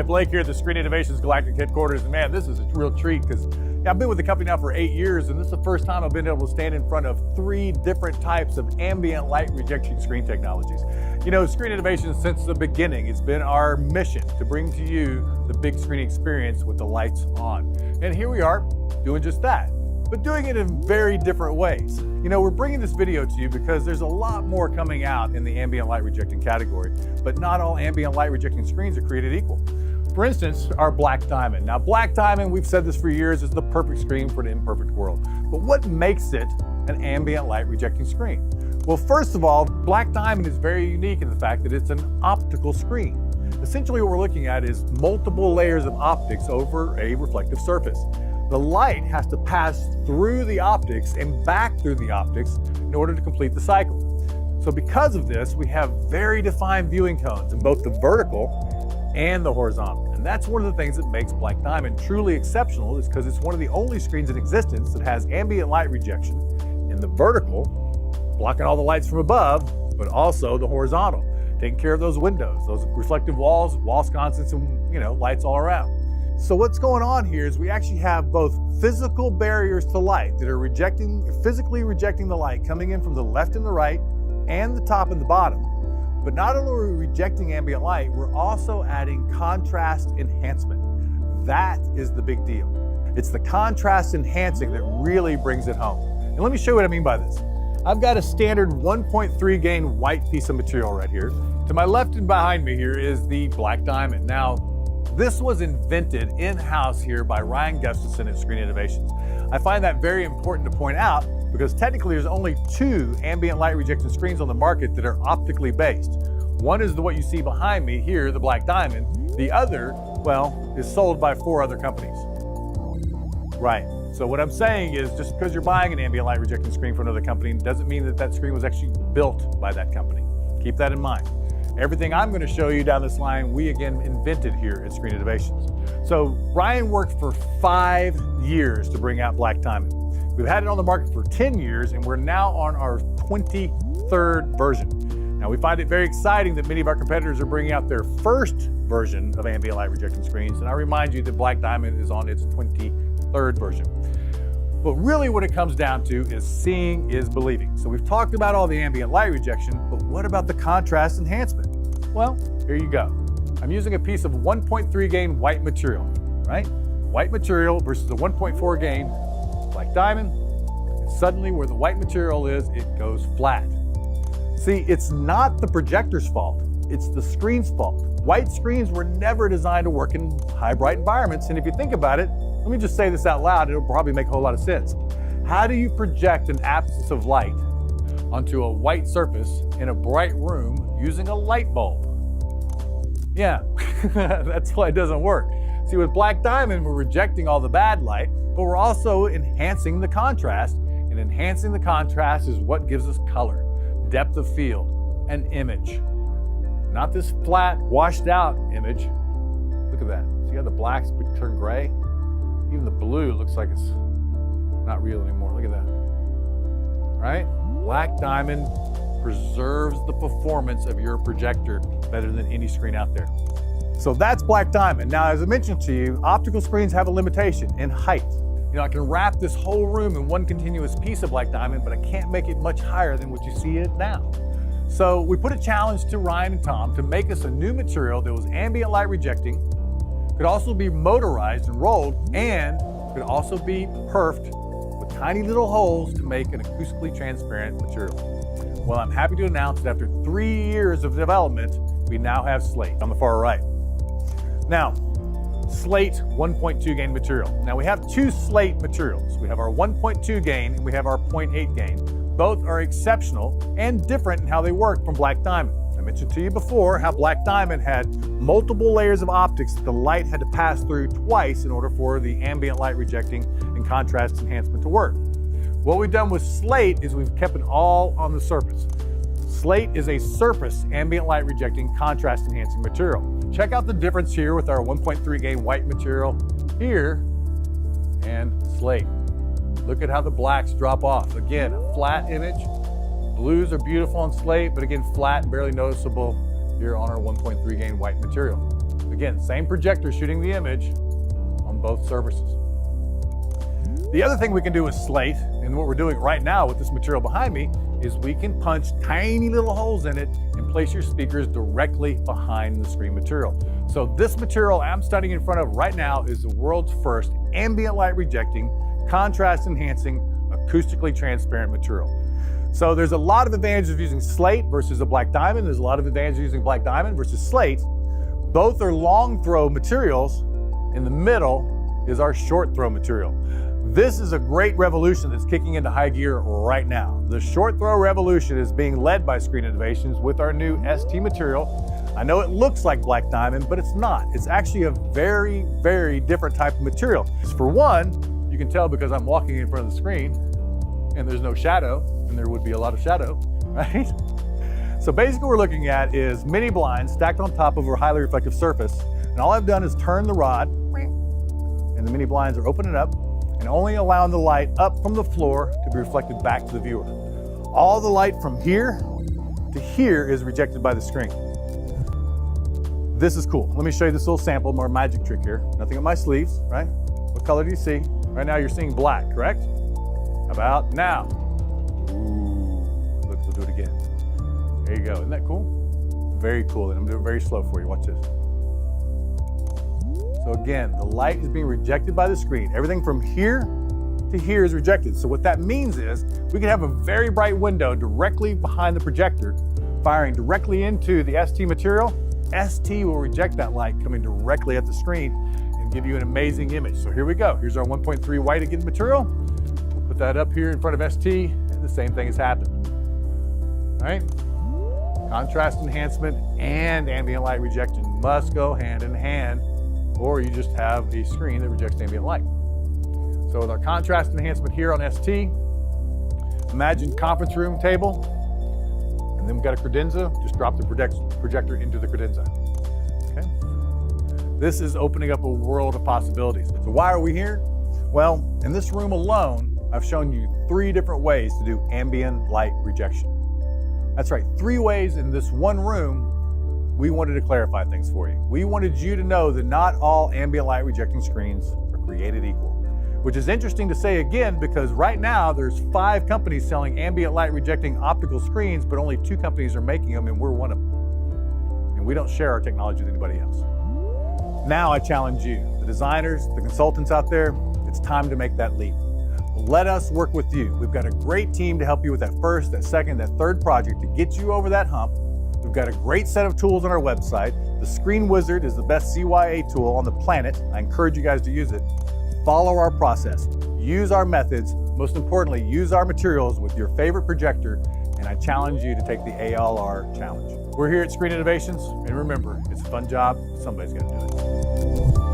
Hi, Blake here at the Screen Innovations Galactic Headquarters. And man, this is a real treat because I've been with the company now for 8 years, and this is the first time I've been able to stand in front of 3 different types of ambient light rejection screen technologies. You know, Screen Innovations, since the beginning, it's been our mission to bring to you the big screen experience with the lights on. And here we are doing just that, but doing it in very different ways. You know, we're bringing this video to you because there's a lot more coming out in the ambient light rejecting category, but not all ambient light rejecting screens are created equal. For instance, our Black Diamond. Now, Black Diamond, we've said this for years, is the perfect screen for an imperfect world. But what makes it an ambient light rejecting screen? Well, first of all, Black Diamond is very unique in the fact that it's an optical screen. Essentially, what we're looking at is multiple layers of optics over a reflective surface. The light has to pass through the optics and back through the optics in order to complete the cycle. So because of this, we have very defined viewing cones in both the vertical and the horizontal. And that's one of the things that makes Black Diamond truly exceptional, is because it's one of the only screens in existence that has ambient light rejection in the vertical, blocking all the lights from above, but also the horizontal, taking care of those windows, those reflective walls, wall sconces, and lights all around. So what's going on here is we actually have both physical barriers to light that are physically rejecting the light coming in from the left and the right and the top and the bottom. But not only are we rejecting ambient light, we're also adding contrast enhancement. That is the big deal. It's the contrast enhancing that really brings it home. And let me show you what I mean by this. I've got a standard 1.3 gain white piece of material right here. To my left and behind me here is the Black Diamond. Now, this was invented in-house here by Ryan Gustafson at Screen Innovations. I find that very important to point out because technically there's only 2 ambient light rejection screens on the market that are optically based. One is what you see behind me here, the Black Diamond. The other, well, is sold by 4 other companies. Right. So what I'm saying is just because you're buying an ambient light rejecting screen from another company doesn't mean that that screen was actually built by that company. Keep that in mind. Everything I'm going to show you down this line, we again invented here at Screen Innovations. So Ryan worked for 5 years to bring out Black Diamond. We've had it on the market for 10 years, and we're now on our 23rd version. Now, we find it very exciting that many of our competitors are bringing out their first version of ambient light rejecting screens, and I remind you that Black Diamond is on its 23rd version. But really what it comes down to is seeing is believing. So we've talked about all the ambient light rejection, but what about the contrast enhancement? Well, here you go. I'm using a piece of 1.3 gain white material, right? White material versus a 1.4 gain Black Diamond. And suddenly where the white material is, it goes flat. See, it's not the projector's fault. It's the screen's fault. White screens were never designed to work in high bright environments. And if you think about it, let me just say this out loud, it'll probably make a whole lot of sense. How do you project an absence of light onto a white surface in a bright room using a light bulb? Yeah, that's why it doesn't work. See, with Black Diamond, we're rejecting all the bad light, but we're also enhancing the contrast, and enhancing the contrast is what gives us color, depth of field, and image. Not this flat, washed out image. Look at that. See how the blacks turn gray? Even the blue looks like it's not real anymore. Look at that. Right? Black Diamond preserves the performance of your projector better than any screen out there. So that's Black Diamond. Now, as I mentioned to you, optical screens have a limitation in height. You know, I can wrap this whole room in one continuous piece of Black Diamond, but I can't make it much higher than what you see it now. So we put a challenge to Ryan and Tom to make us a new material that was ambient light rejecting, could also be motorized and rolled, and could also be perfed with tiny little holes to make an acoustically transparent material. Well, I'm happy to announce that after 3 years of development, we now have slate on the far right. Now, slate 1.2 gain material. Now we have 2 slate materials. We have our 1.2 gain and we have our 0.8 gain. Both are exceptional and different in how they work from Black Diamond. I mentioned to you before how Black Diamond had multiple layers of optics that the light had to pass through twice in order for the ambient light rejecting and contrast enhancement to work. What we've done with slate is we've kept it all on the surface. Slate is a surface ambient light rejecting contrast enhancing material. Check out the difference here with our 1.3 gain white material here and slate. Look at how the blacks drop off. Again, a flat image. Blues are beautiful on slate, but again, flat and barely noticeable here on our 1.3 gain white material. Again, same projector shooting the image on both surfaces. The other thing we can do with slate, and what we're doing right now with this material behind me, is we can punch tiny little holes in it and place your speakers directly behind the screen material. So this material I'm standing in front of right now is the world's first ambient light rejecting, contrast enhancing, acoustically transparent material. So there's a lot of advantages of using slate versus a black diamond. There's a lot of advantages of using black diamond versus slate. Both are long throw materials. In the middle is our short throw material. This is a great revolution that's kicking into high gear right now. The short throw revolution is being led by Screen Innovations with our new ST material. I know it looks like black diamond, but it's not. It's actually a very, very different type of material. For one, you can tell because I'm walking in front of the screen and there's no shadow, and there would be a lot of shadow, right? So basically what we're looking at is mini blinds stacked on top of a highly reflective surface. And all I've done is turn the rod, and the mini blinds are opening up and only allowing the light up from the floor to be reflected back to the viewer. All the light from here to here is rejected by the screen. This is cool. Let me show you this little sample, more magic trick here. Nothing on my sleeves, right? What color do you see? Right now you're seeing black, correct? How about now? Ooh, look, we'll do it again. There you go, isn't that cool? Very cool, and I'm doing it very slow for you, watch this. So again, the light is being rejected by the screen. Everything from here to here is rejected. So what that means is we can have a very bright window directly behind the projector, firing directly into the ST material. ST will reject that light coming directly at the screen and give you an amazing image. So here we go. Here's our 1.3 white again material. We'll put that up here in front of ST, and the same thing has happened. All right? Contrast enhancement and ambient light rejection must go hand in hand, or you just have a screen that rejects ambient light. So with our contrast enhancement here on ST, imagine conference room table, and then we've got a credenza, just drop the projector into the credenza, okay? This is opening up a world of possibilities. So why are we here? Well, in this room alone, I've shown you 3 different ways to do ambient light rejection. That's right, 3 ways in this one room. We wanted to clarify things for you. We wanted you to know that not all ambient light rejecting screens are created equal, which is interesting to say again, because right now there's 5 companies selling ambient light rejecting optical screens, but only 2 companies are making them, and we're one of them. And we don't share our technology with anybody else. Now I challenge you, the designers, the consultants out there, it's time to make that leap. Let us work with you. We've got a great team to help you with that first, that second, that third project to get you over that hump. We've got a great set of tools on our website. The Screen Wizard is the best CYA tool on the planet. I encourage you guys to use it. Follow our process, use our methods, most importantly, use our materials with your favorite projector, and I challenge you to take the ALR challenge. We're here at Screen Innovations, and remember, it's a fun job, somebody's gonna do it.